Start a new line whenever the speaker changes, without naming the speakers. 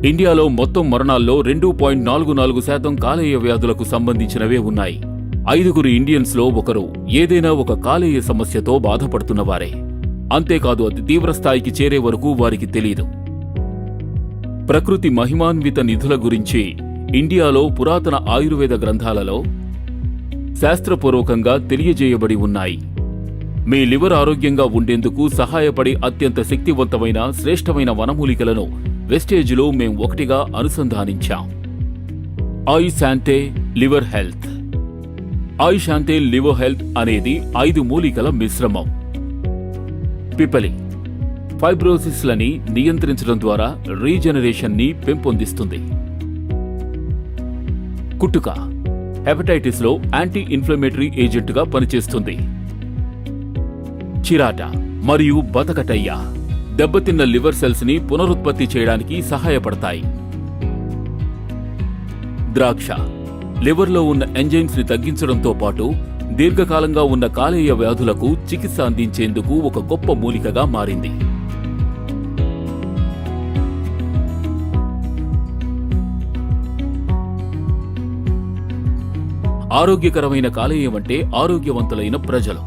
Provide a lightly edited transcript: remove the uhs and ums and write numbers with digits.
ఇండియాలో మొత్తం మరణాల్లో 2.44% కాలేయ వ్యాధులకు సంబంధించినవే ఉన్నాయి. 5 ఇండియన్స్లో ఒకరు ఏదైనా ఒక కాలేయ సమస్యతో బాధపడుతున్నవారే. అంతేకాదు, అతి తీవ్రస్థాయికి చేరే వరకు వారికి తెలీదు. ప్రకృతి మహిమాన్విత నిధుల గురించి ఇండియాలో పురాతన ఆయుర్వేద గ్రంథాలలో శాస్త్రపూర్వకంగా తెలియజేయబడి ఉన్నాయి. మీ లివర్ ఆరోగ్యంగా ఉండేందుకు సహాయపడే అత్యంత శక్తివంతమైన శ్రేష్టమైన వనమూలికలను వెస్టేజ్లో మేం ఒకటిగా అనుసంధానించాం. ఐశాంతే లివర్ హెల్త్. ఐశాంతే లివర్ హెల్త్ అనేది 5 మూలికల మిశ్రమం. పిపలి ఫైబ్రోసిస్లని నియంత్రించడం ద్వారా రీజనరేషన్ని పెంపొందిస్తుంది. కుట్టుక హెపటైటిస్లో యాంటీ ఇన్ఫ్లమేటరీ ఏజెంట్గా పనిచేస్తుంది. చిరాట మరియు బతకటయ్య దెబ్బతిన్న లివర్ సెల్స్ ని పునరుత్పత్తి చేయడానికి సహాయపడతాయి. ద్రాక్ష లివర్లో ఉన్న ఎంజైమ్స్ ని తగ్గించడంతో పాటు దీర్ఘకాలంగా ఉన్న కాలేయ వ్యాధులకు చికిత్స అందించేందుకు ఒక గొప్ప మూలికగా మారింది. ఆరోగ్యకరమైన కాలేయం అంటే ఆరోగ్యవంతులైన ప్రజలు.